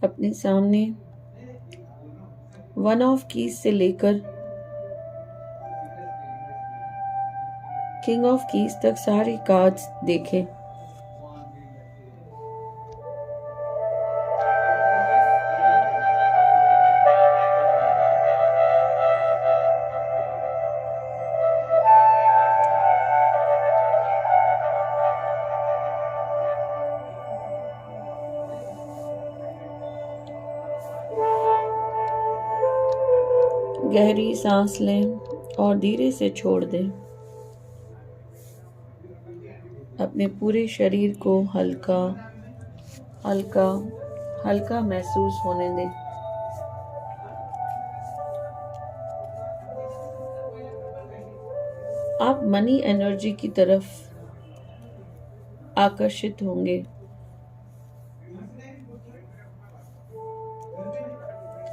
अपने सामने one of keys से लेकर किंग ऑफ कीज तक सारे कार्ड्स देखें। गहरी सांस लें और धीरे से छोड़ दें। अपने पूरे शरीर को हल्का हल्का हल्का महसूस होने दें। आप मनी एनर्जी की तरफ आकर्षित होंगे।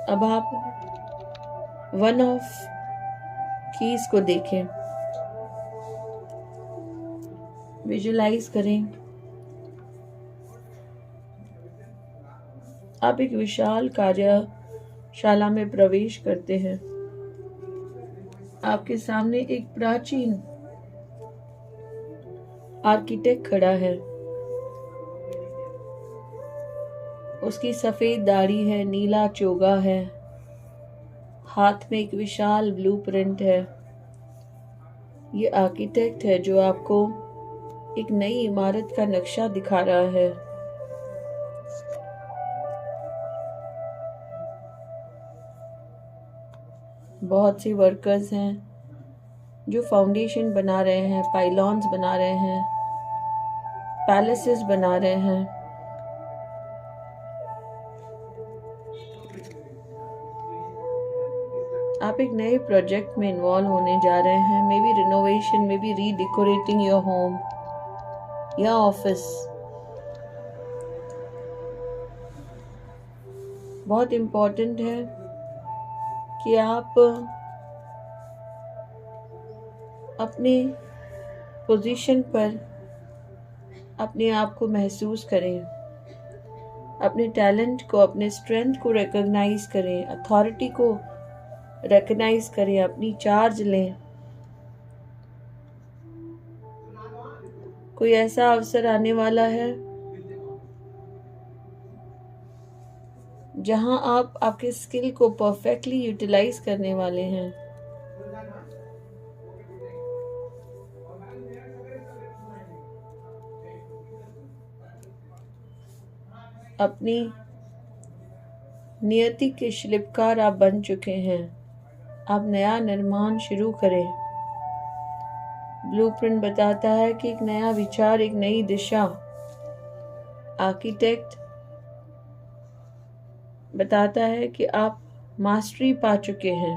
अब आप वन ऑफ कीज को देखें, विजुलाइज करें। आप एक विशाल कार्यशाला में प्रवेश करते हैं। आपके सामने एक प्राचीन आर्किटेक्ट खड़ा है। उसकी सफेद दाढ़ी है, नीला चोगा है, हाथ में एक विशाल ब्लूप्रिंट है। ये आर्किटेक्ट है जो आपको एक नई इमारत का नक्शा दिखा रहा है। बहुत से वर्कर्स हैं जो फाउंडेशन बना रहे हैं, पाइलॉन्स बना रहे हैं, पैलेसेस बना रहे हैं। आप एक नए प्रोजेक्ट में इन्वॉल्व होने जा रहे हैं। May be renovation, may be redecorating your home या ऑफिस। बहुत इम्पोर्टेंट है कि आप अपने पोजीशन पर अपने आप को महसूस करें, अपने टैलेंट को, अपने स्ट्रेंथ को रिकॉग्नाइज करें, अथॉरिटी को रिकॉग्नाइज करें, अपनी चार्ज लें। कोई ऐसा अवसर आने वाला है जहां आप आपके स्किल को परफेक्टली यूटिलाइज करने वाले हैं। अपनी नियति के शिल्पकार आप बन चुके हैं। आप नया निर्माण शुरू करें। ब्लूप्रिंट बताता है कि एक नया विचार, एक नई दिशा। आर्किटेक्ट बताता है कि आप मास्टरी पा चुके हैं,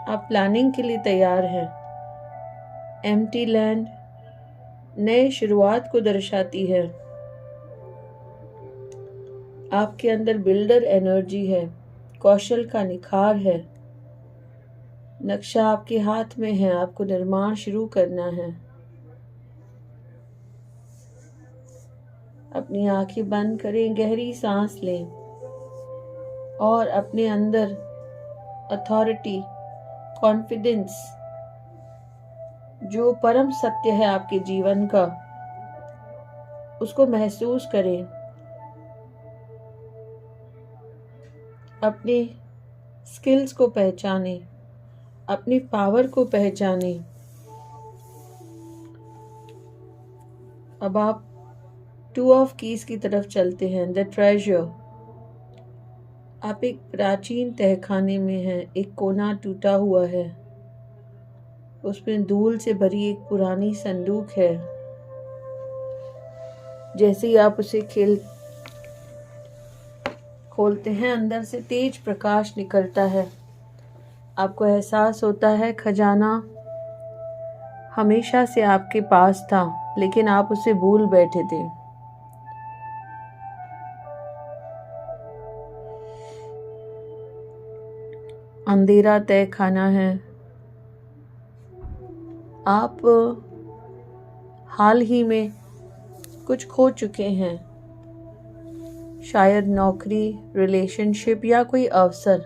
आप प्लानिंग के लिए तैयार हैं। एम्प्टी लैंड नए शुरुआत को दर्शाती है। आपके अंदर बिल्डर एनर्जी है, कौशल का निखार है। नक्शा आपके हाथ में है, आपको निर्माण शुरू करना है। अपनी आंखें बंद करें, गहरी सांस लें और अपने अंदर अथॉरिटी, कॉन्फिडेंस, जो परम सत्य है आपके जीवन का, उसको महसूस करें। अपने स्किल्स को पहचानें, अपनी पावर को पहचानें। अब आप टू ऑफ कीज की तरफ चलते हैं। The treasure. आप एक प्राचीन तहखाने में हैं। एक कोना टूटा हुआ है, उसमें धूल से भरी एक पुरानी संदूक है। जैसे ही आप उसे खोलते हैं, अंदर से तेज प्रकाश निकलता है। आपको एहसास होता है खजाना हमेशा से आपके पास था, लेकिन आप उसे भूल बैठे थे। अंधेरा तहखाना है। आप हाल ही में कुछ खो चुके हैं। शायद नौकरी, रिलेशनशिप या कोई अवसर।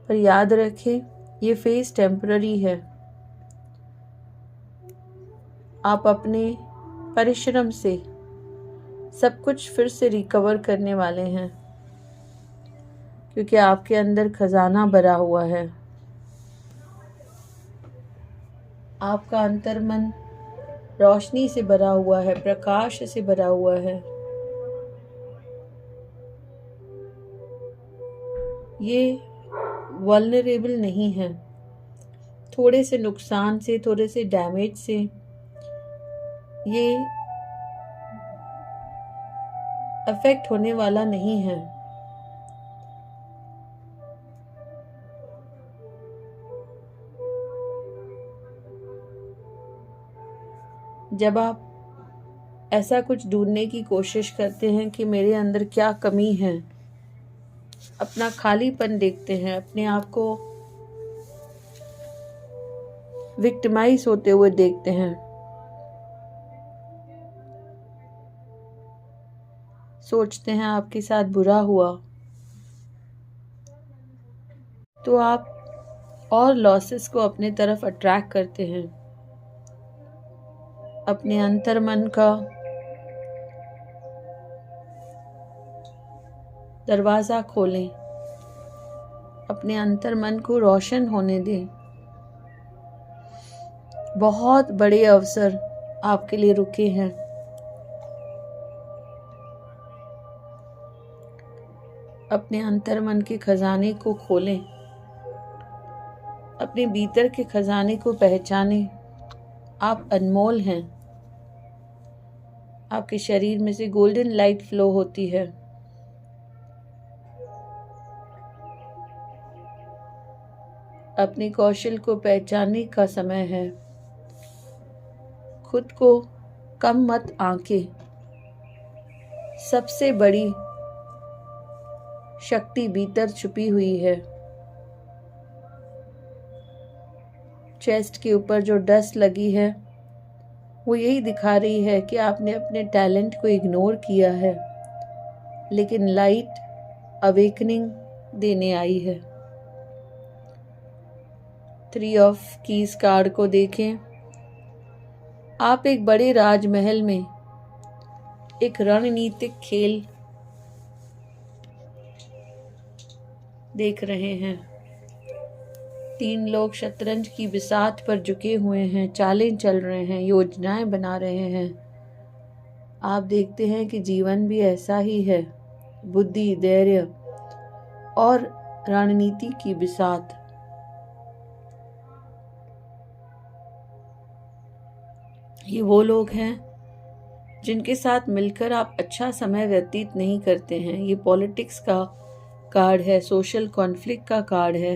पर याद रखें, ये फेज टेम्पररी है। आप अपने परिश्रम से सब कुछ फिर से रिकवर करने वाले हैं, क्योंकि आपके अंदर खजाना भरा हुआ है। आपका अंतर्मन रोशनी से भरा हुआ है, प्रकाश से भरा हुआ है। ये वल्नरेबल नहीं है। थोड़े से नुकसान से, थोड़े से डैमेज से ये अफेक्ट होने वाला नहीं है। जब आप ऐसा कुछ ढूंढने की कोशिश करते हैं कि मेरे अंदर क्या कमी है, अपना खालीपन देखते हैं, अपने आप को विक्टिमाइज होते हुए देखते हैं, सोचते हैं आपके साथ बुरा हुआ, तो आप और लॉसेस को अपने तरफ अट्रैक्ट करते हैं। अपने अंतर्मन का दरवाज़ा खोलें, अपने अंतर्मन को रोशन होने दें। बहुत बड़े अवसर आपके लिए रुके हैं। अपने अंतर्मन के खजाने को खोलें, अपने भीतर के खजाने को पहचानें। आप अनमोल हैं। आपके शरीर में से गोल्डन लाइट फ्लो होती है। अपने कौशल को पहचानने का समय है। खुद को कम मत आंकें। सबसे बड़ी शक्ति भीतर छुपी हुई है। चेस्ट के ऊपर जो डस्ट लगी है, वो यही दिखा रही है कि आपने अपने टैलेंट को इग्नोर किया है, लेकिन लाइट अवेकनिंग देने आई है। 3 ऑफ कीज कार्ड को देखें। आप एक बड़े राजमहल में एक रणनीतिक खेल देख रहे हैं। 3 लोग शतरंज की बिसात पर झुके हुए हैं, चालें चल रहे हैं, योजनाएं बना रहे हैं। आप देखते हैं कि जीवन भी ऐसा ही है। बुद्धि, धैर्य और रणनीति की बिसात। ये वो लोग हैं जिनके साथ मिलकर आप अच्छा समय व्यतीत नहीं करते हैं। ये पॉलिटिक्स का कार्ड है, सोशल कॉन्फ्लिक्ट का कार्ड है।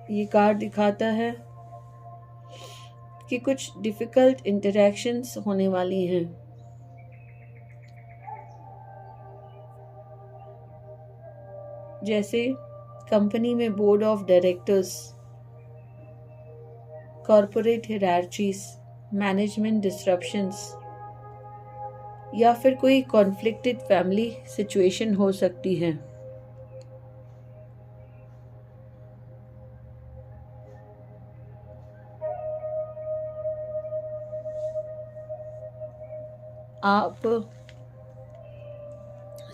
ये कार्ड दिखाता है कि कुछ डिफिकल्ट इंटरैक्शंस होने वाली हैं। जैसे कंपनी में board of directors, corporate hierarchies, management disruptions, या फिर कोई कॉन्फ्लिक्टेड फैमिली सिचुएशन हो सकती है। आप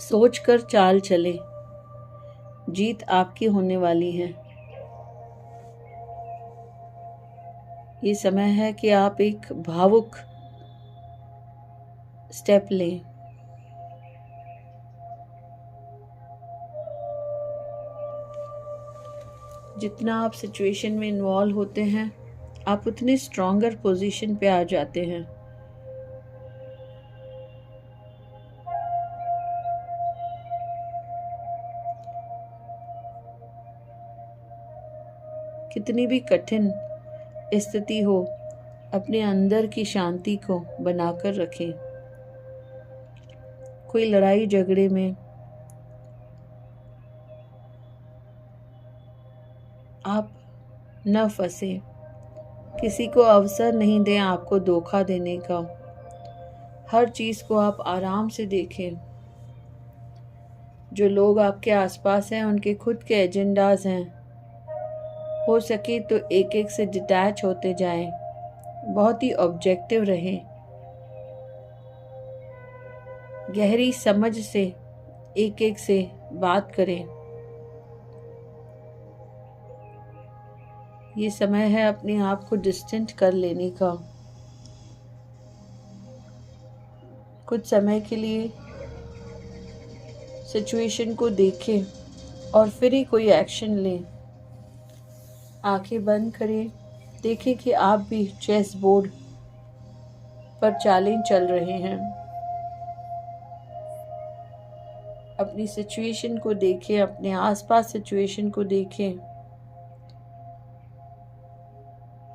सोचकर चाल चलें, जीत आपकी होने वाली है। ये समय है कि आप एक भावुक स्टेप लें। जितना आप सिचुएशन में इन्वॉल्व होते हैं, आप उतने स्ट्रॉन्गर पोजीशन पे आ जाते हैं। कितनी भी कठिन स्थिति हो, अपने अंदर की शांति को बनाकर रखें। कोई लड़ाई झगड़े में आप न फंसे, किसी को अवसर नहीं दें आपको धोखा देने का। हर चीज़ को आप आराम से देखें। जो लोग आपके आसपास हैं उनके खुद के एजेंडाज हैं। हो सके तो एक एक से डिटैच होते जाएं। बहुत ही ऑब्जेक्टिव रहें। गहरी समझ से एक एक से बात करें। ये समय है अपने आप को डिस्टेंट कर लेने का। कुछ समय के लिए सिचुएशन को देखें और फिर ही कोई एक्शन लें। आंखें बंद करें, देखें कि आप भी चेस बोर्ड पर चालें चल रहे हैं। अपनी सिचुएशन को देखें, अपने आसपास सिचुएशन को देखें।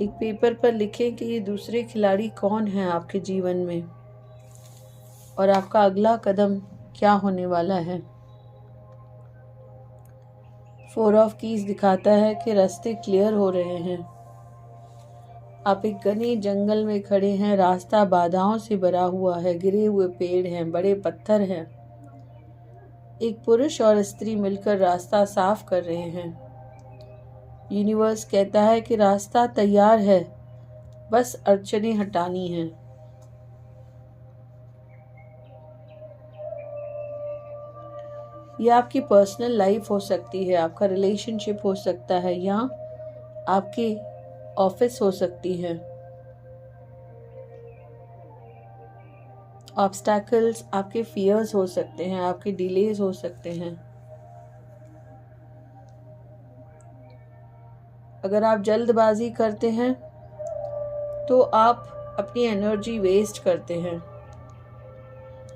एक पेपर पर लिखें कि ये दूसरे खिलाड़ी कौन हैं आपके जीवन में और आपका अगला कदम क्या होने वाला है। 4 ऑफ कीज दिखाता है कि रास्ते क्लियर हो रहे हैं। आप एक घने जंगल में खड़े हैं। रास्ता बाधाओं से भरा हुआ है। गिरे हुए पेड़ हैं, बड़े पत्थर हैं। एक पुरुष और स्त्री मिलकर रास्ता साफ कर रहे हैं। यूनिवर्स कहता है कि रास्ता तैयार है, बस अड़चनें हटानी हैं। यह आपकी पर्सनल लाइफ हो सकती है, आपका रिलेशनशिप हो सकता है, या आपकी ऑफिस हो सकती है। ऑब्स्टैकल्स आपके फियर्स हो सकते हैं, आपके डिलेज हो सकते हैं। अगर आप जल्दबाजी करते हैं तो आप अपनी एनर्जी वेस्ट करते हैं,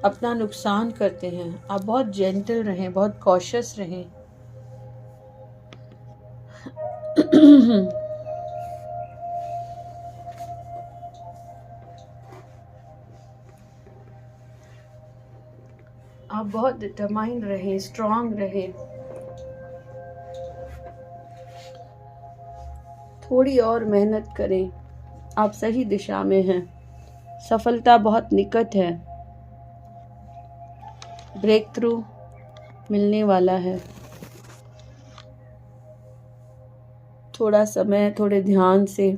अपना नुकसान करते हैं। आप बहुत जेंटल रहें, बहुत कॉशियस रहें। आप बहुत डिटरमाइंड रहें, स्ट्रांग रहें। थोड़ी और मेहनत करें, आप सही दिशा में हैं। सफलता बहुत निकट है। ब्रेक थ्रू मिलने वाला है। थोड़ा समय, थोड़े ध्यान से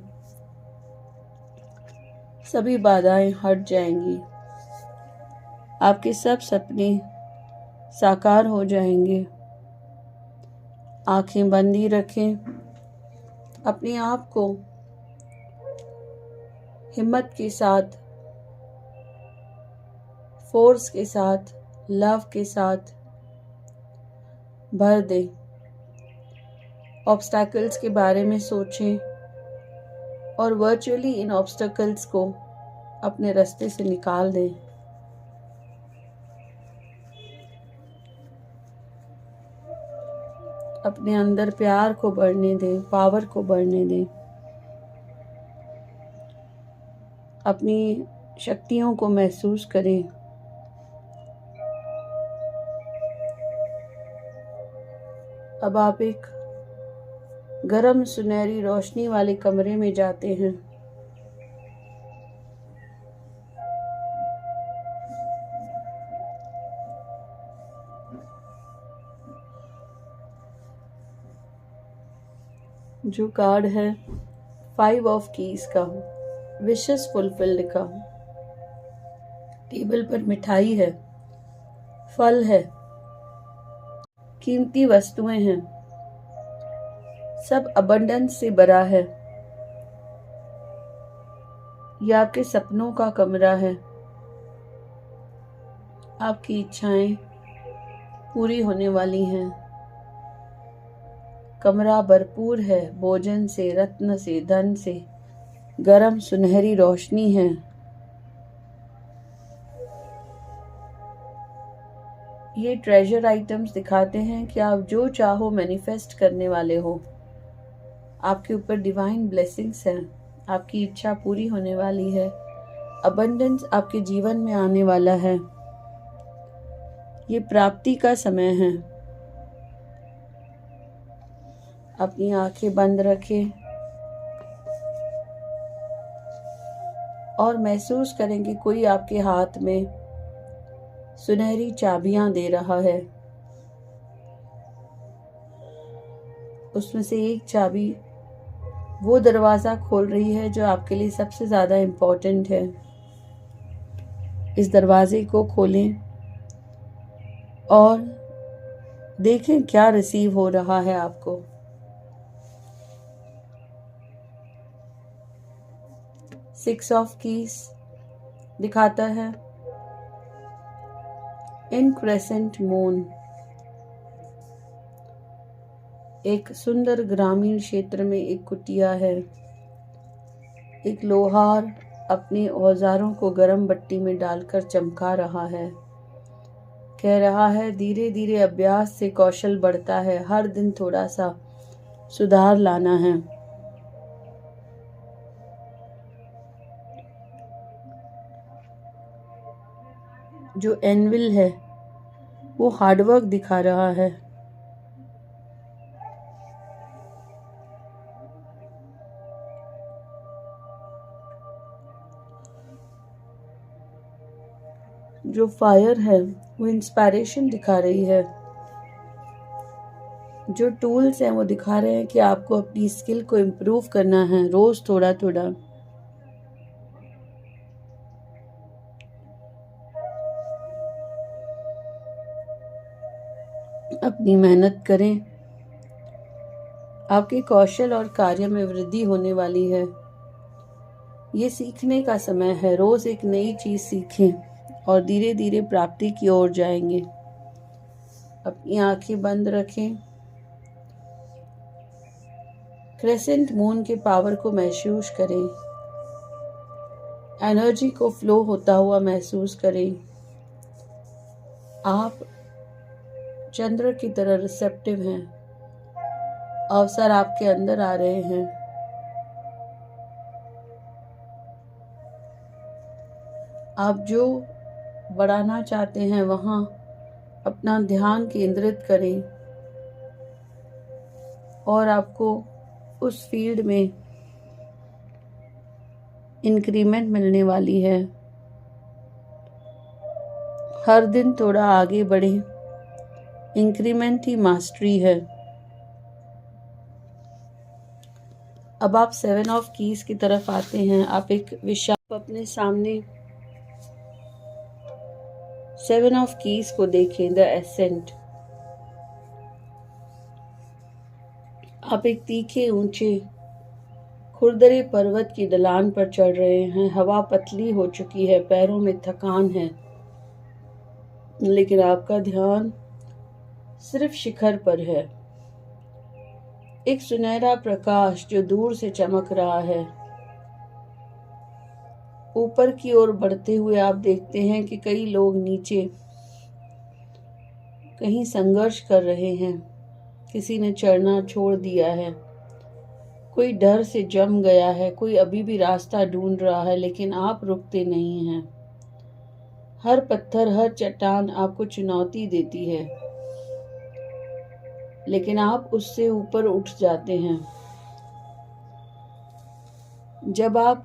सभी बाधाएं हट जाएंगी। आपके सब सपने साकार हो जाएंगे। आंखें बंद ही रखें। अपने आप को हिम्मत के साथ, फोर्स के साथ, लव के साथ भर दें। ऑब्स्टैकल्स के बारे में सोचें और वर्चुअली इन ऑब्स्टैकल्स को अपने रास्ते से निकाल दें। अपने अंदर प्यार को बढ़ने दें, पावर को बढ़ने दें। अपनी शक्तियों को महसूस करें। अब आप एक गरम सुनहरी रोशनी वाले कमरे में जाते हैं। जो कार्ड है 5 ऑफ कीज का, विशेस फुलफिल्ड का। टेबल पर मिठाई है, फल है, कीमती वस्तुएं हैं, सब अबंडेंस से भरा है। यह आपके सपनों का कमरा है। आपकी इच्छाएं पूरी होने वाली हैं। कमरा भरपूर है भोजन से, रत्न से, धन से। गरम सुनहरी रोशनी है। ये ट्रेजर आइटम्स दिखाते हैं कि आप जो चाहो मैनिफेस्ट करने वाले हो। आपके ऊपर डिवाइन ब्लेसिंग्स हैं। आपकी इच्छा पूरी होने वाली है। अबंडेंस आपके जीवन में आने वाला है। ये प्राप्ति का समय है। अपनी आंखें बंद रखें और महसूस करें कि कोई आपके हाथ में सुनहरी चाबियां दे रहा है। उसमें से एक चाबी वो दरवाज़ा खोल रही है जो आपके लिए सबसे ज़्यादा इम्पोर्टेंट है। इस दरवाजे को खोलें और देखें क्या रिसीव हो रहा है आपको। सिक्स ऑफ कीज दिखाता है इन क्रेसेंट मून। एक सुंदर ग्रामीण क्षेत्र में एक कुटिया है। एक लोहार अपने औजारों को गर्म भट्टी में डालकर चमका रहा है। कह रहा है धीरे धीरे अभ्यास से कौशल बढ़ता है, हर दिन थोड़ा सा सुधार लाना है। जो एनविल है वो हार्डवर्क दिखा रहा है। जो फायर है वो इंस्पायरेशन दिखा रही है। जो टूल्स हैं वो दिखा रहे हैं कि आपको अपनी स्किल को इम्प्रूव करना है, रोज थोड़ा थोड़ा। अपनी मेहनत करें, आपके कौशल और कार्य में वृद्धि होने वाली है। ये सीखने का समय है, रोज एक नई चीज सीखें और धीरे धीरे प्राप्ति की ओर जाएंगे। अपनी आंखें बंद रखें। क्रेसेंट मून के पावर को महसूस करें। एनर्जी को फ्लो होता हुआ महसूस करें। आप चंद्र की तरह रिसेप्टिव हैं। अवसर आपके अंदर आ रहे हैं। आप जो बढ़ाना चाहते हैं वहाँ अपना ध्यान केंद्रित करें और आपको उस फील्ड में इंक्रीमेंट मिलने वाली है। हर दिन थोड़ा आगे बढ़ें। इंक्रीमेंट ही मास्टरी है। अब आप 7 ऑफ कीज की तरफ आते हैं। आप एक विशाल अपने सामने 7 ऑफ कीज को देखें, द एसेंट। आप एक तीखे ऊंचे खुरदरे पर्वत की ढलान पर चढ़ रहे हैं। हवा पतली हो चुकी है, पैरों में थकान है, लेकिन आपका ध्यान सिर्फ शिखर पर है। एक सुनहरा प्रकाश जो दूर से चमक रहा है। ऊपर की ओर बढ़ते हुए आप देखते हैं कि कई लोग नीचे कहीं संघर्ष कर रहे हैं। किसी ने चढ़ना छोड़ दिया है, कोई डर से जम गया है, कोई अभी भी रास्ता ढूंढ रहा है, लेकिन आप रुकते नहीं हैं। हर पत्थर, हर चट्टान आपको चुनौती देती है, लेकिन आप उससे ऊपर उठ जाते हैं। जब आप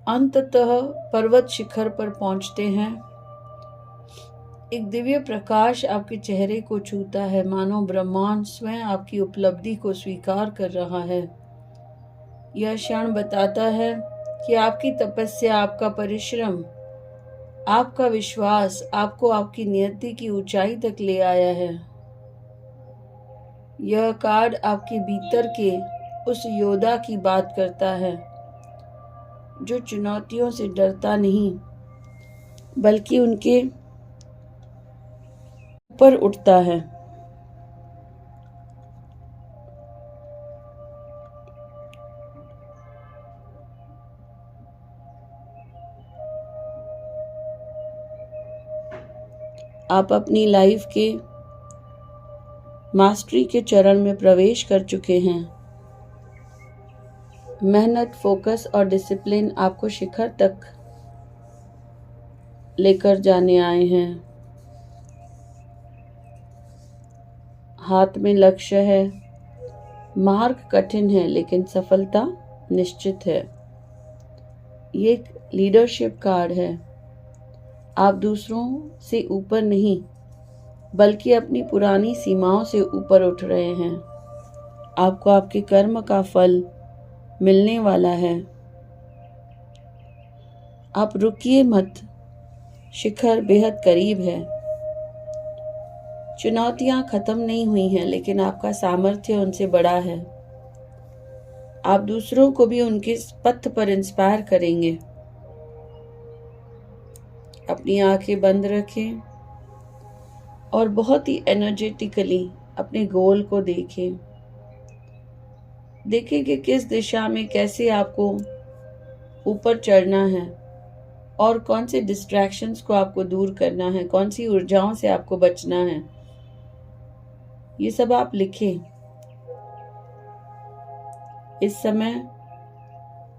अंततः पर्वत शिखर पर पहुंचते हैं, एक दिव्य प्रकाश आपके चेहरे को छूता है, मानो ब्रह्मांड स्वयं आपकी उपलब्धि को स्वीकार कर रहा है। यह क्षण बताता है कि आपकी तपस्या, आपका परिश्रम, आपका विश्वास आपको आपकी नियति की ऊंचाई तक ले आया है। यह कार्ड आपके भीतर के उस योद्धा की बात करता है जो चुनौतियों से डरता नहीं, बल्कि उनके ऊपर उठता है। आप अपनी लाइफ के मास्टरी के चरण में प्रवेश कर चुके हैं। मेहनत, फोकस और डिसिप्लिन आपको शिखर तक लेकर जाने आए हैं। हाथ में लक्ष्य है, मार्ग कठिन है लेकिन सफलता निश्चित है। ये एक लीडरशिप कार्ड है। आप दूसरों से ऊपर नहीं बल्कि अपनी पुरानी सीमाओं से ऊपर उठ रहे हैं। आपको आपके कर्म का फल मिलने वाला है। आप रुकिए मत, शिखर बेहद करीब है। चुनौतियां खत्म नहीं हुई हैं लेकिन आपका सामर्थ्य उनसे बड़ा है। आप दूसरों को भी उनके पथ पर इंस्पायर करेंगे। अपनी आंखें बंद रखें और बहुत ही एनर्जेटिकली अपने गोल को देखें। देखें कि किस दिशा में कैसे आपको ऊपर चढ़ना है और कौन से डिस्ट्रैक्शंस को आपको दूर करना है, कौन सी ऊर्जाओं से आपको बचना है। ये सब आप लिखें। इस समय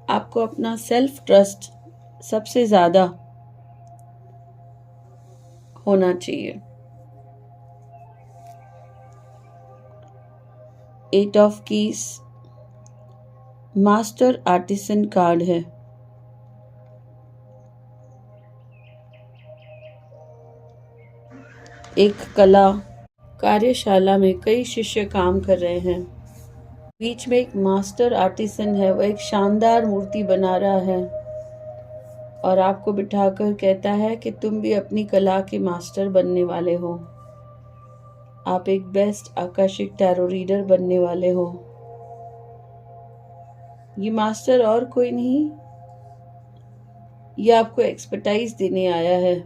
आपको अपना सेल्फ ट्रस्ट सबसे ज्यादा होना चाहिए। 8 of keys master artisan card है। एक कला कार्यशाला में कई शिष्य काम कर रहे हैं। बीच में एक मास्टर आर्टिसन है, वह एक शानदार मूर्ति बना रहा है और आपको बिठाकर कहता है कि तुम भी अपनी कला के मास्टर बनने वाले हो। आप एक बेस्ट आकर्षक टैरो रीडर बनने वाले हो। ये मास्टर और कोई नहीं, ये आपको एक्सपर्टाइज देने आया है।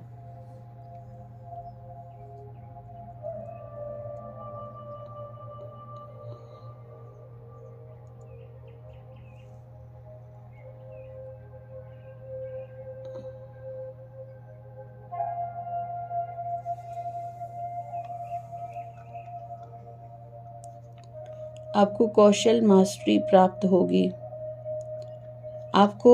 आपको कौशल मास्टरी प्राप्त होगी। आपको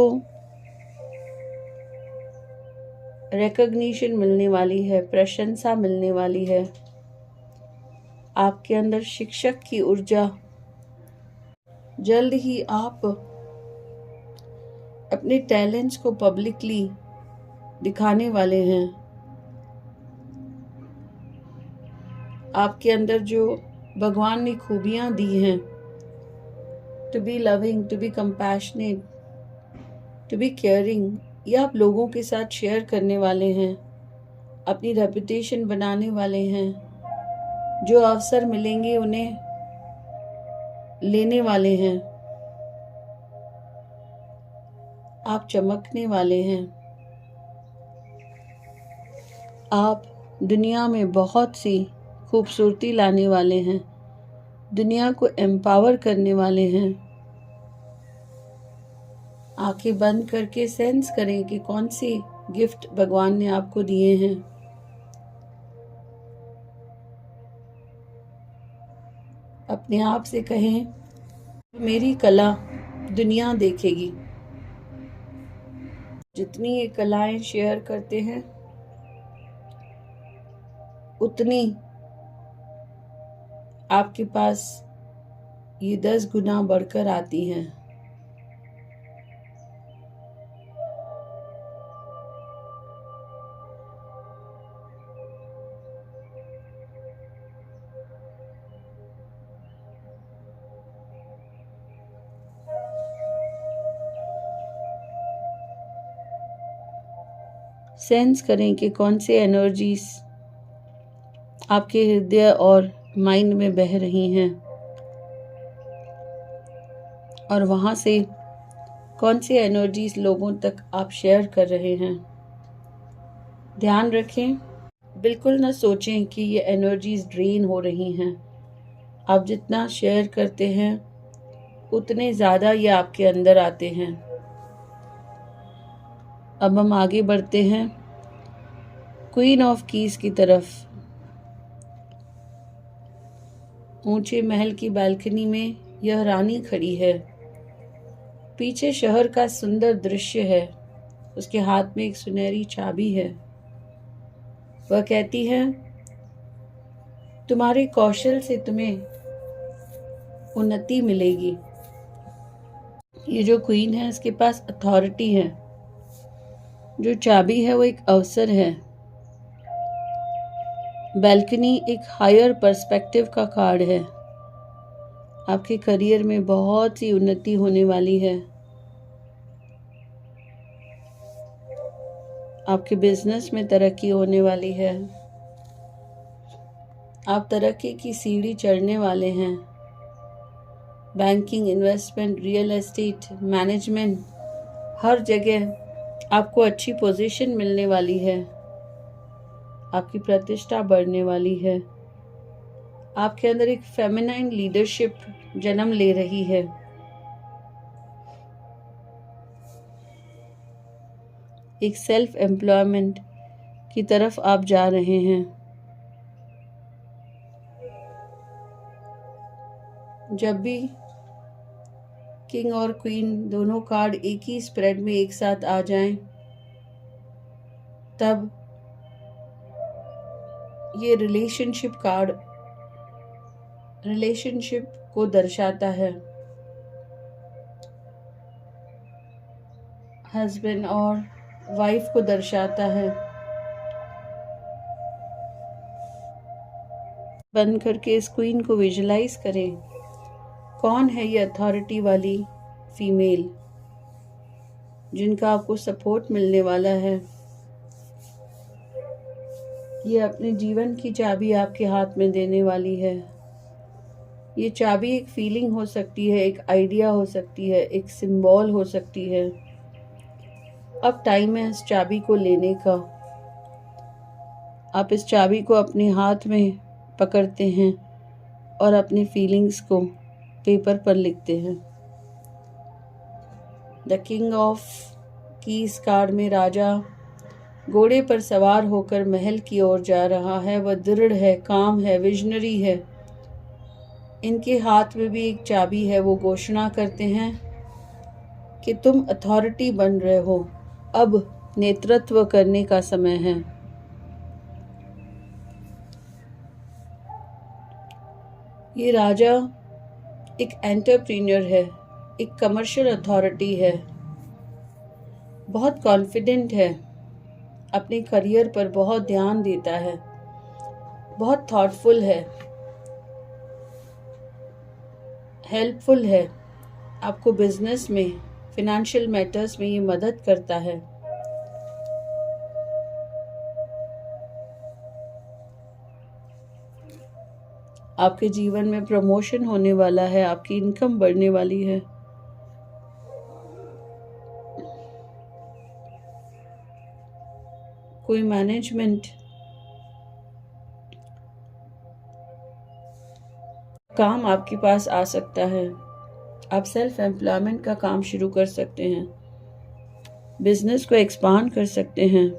रिकॉग्निशन मिलने वाली है, प्रशंसा मिलने वाली है। आपके अंदर शिक्षक की ऊर्जा। जल्द ही आप अपने टैलेंट्स को पब्लिकली दिखाने वाले हैं। आपके अंदर जो भगवान ने खूबियां दी हैं, to be loving, to be compassionate, to be caring, ये आप लोगों के साथ शेयर करने वाले हैं। अपनी रेपुटेशन बनाने वाले हैं। जो अवसर मिलेंगे उन्हें लेने वाले हैं। आप चमकने वाले हैं। आप दुनिया में बहुत सी खूबसूरती लाने वाले हैं। दुनिया को एम्पावर करने वाले हैं। आंखें बंद करके सेंस करें कि कौन सी गिफ्ट भगवान ने आपको दिए हैं। अपने आप से कहें, मेरी कला दुनिया देखेगी। जितनी ये कलाएं शेयर करते हैं उतनी आपके पास ये 10 गुना बढ़कर आती हैं। सेंस करें कि कौन से एनर्जीज आपके हृदय और माइंड में बह रही हैं और वहाँ से कौन सी एनर्जीज लोगों तक आप शेयर कर रहे हैं। ध्यान रखें, बिल्कुल ना सोचें कि ये एनर्जीज ड्रेन हो रही हैं। आप जितना शेयर करते हैं उतने ज़्यादा ये आपके अंदर आते हैं। अब हम आगे बढ़ते हैं क्वीन ऑफ कीज की तरफ। ऊंचे महल की बालकनी में यह रानी खड़ी है। पीछे शहर का सुंदर दृश्य है। उसके हाथ में एक सुनहरी चाबी है। वह कहती है, तुम्हारे कौशल से तुम्हें उन्नति मिलेगी। ये जो क्वीन है इसके पास अथॉरिटी है। जो चाबी है वो एक अवसर है। बैल्कनी एक हायर पर्सपेक्टिव का कार्ड है। आपके करियर में बहुत सी उन्नति होने वाली है। आपके बिजनेस में तरक्की होने वाली है। आप तरक्की की सीढ़ी चढ़ने वाले हैं। Banking, investment, real estate, management, हर जगह आपको अच्छी पोजीशन मिलने वाली है। आपकी प्रतिष्ठा बढ़ने वाली है। आपके अंदर एक फेमिनाइन लीडरशिप जन्म ले रही है। एक सेल्फ एम्प्लॉयमेंट की तरफ आप जा रहे हैं। जब भी किंग और क्वीन दोनों कार्ड एक ही स्प्रेड में एक साथ आ जाएं, तब ये रिलेशनशिप कार्ड रिलेशनशिप को दर्शाता है। हस्बैंड और वाइफ को दर्शाता है। बंद करके इस क्वीन को विजुलाइज करें। कौन है ये अथॉरिटी वाली फीमेल जिनका आपको सपोर्ट मिलने वाला है। ये अपने जीवन की चाबी आपके हाथ में देने वाली है। ये चाबी एक फीलिंग हो सकती है, एक आइडिया हो सकती है, एक सिंबल हो सकती है। अब टाइम है इस चाबी को लेने का। आप इस चाबी को अपने हाथ में पकड़ते हैं और अपनी फीलिंग्स को पेपर पर लिखते हैं। The king of keys card में राजा घोड़े पर सवार होकर महल की ओर जा रहा है। वह दृढ़ है, काम है, विजनरी है। इनके हाथ में भी एक चाबी है। वो घोषणा करते हैं कि तुम अथॉरिटी बन रहे हो। अब नेतृत्व करने का समय है। ये राजा एक एंटरप्रेन्योर है, एक कमर्शियल अथॉरिटी है, बहुत कॉन्फिडेंट है, अपने करियर पर बहुत ध्यान देता है, बहुत थॉटफुल है, हेल्पफुल है। आपको बिजनेस में, फिनेंशियल मैटर्स में ये मदद करता है। आपके जीवन में प्रमोशन होने वाला है। आपकी इनकम बढ़ने वाली है। कोई मैनेजमेंट काम आपके पास आ सकता है। आप सेल्फ एम्प्लॉयमेंट का काम शुरू कर सकते हैं। बिजनेस को एक्सपांड कर सकते हैं।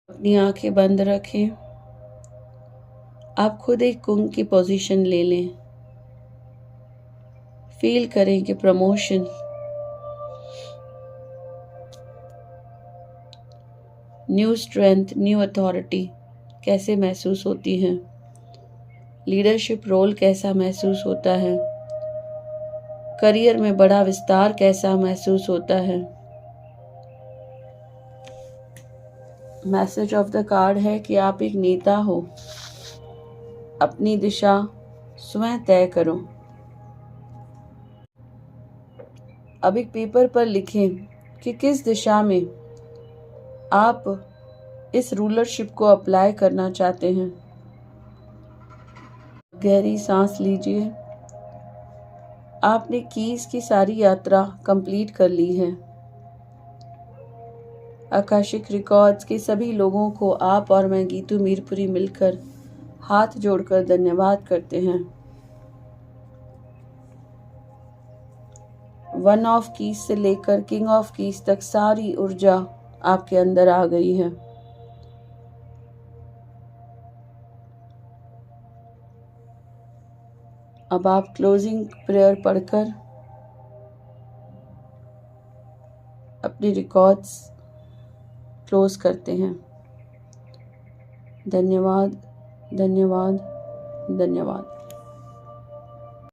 अपनी आंखें बंद रखें। आप खुद एक कुंग की पोजीशन ले लें। फील करें कि promotion, new strength, new authority कैसे महसूस होती है। लीडरशिप रोल कैसा महसूस होता है। करियर में बड़ा विस्तार कैसा महसूस होता है। मैसेज ऑफ द कार्ड है कि आप एक नेता हो। अपनी दिशा स्वयं तय करो। अब एक पेपर पर लिखें कि किस दिशा में आप इस रूलरशिप को अप्लाई करना चाहते हैं। गहरी सांस लीजिए। आपने कीज की सारी यात्रा कंप्लीट कर ली है। आकाशिक रिकॉर्ड्स के सभी लोगों को आप और मैं गीतू मीरपुरी मिलकर हाथ जोड़कर धन्यवाद करते हैं। 1 ऑफ कीज से लेकर किंग ऑफ कीज तक सारी ऊर्जा आपके अंदर आ गई है। अब आप क्लोजिंग प्रेयर पढ़कर अपने रिकॉर्ड्स क्लोज करते हैं। धन्यवाद, धन्यवाद, धन्यवाद।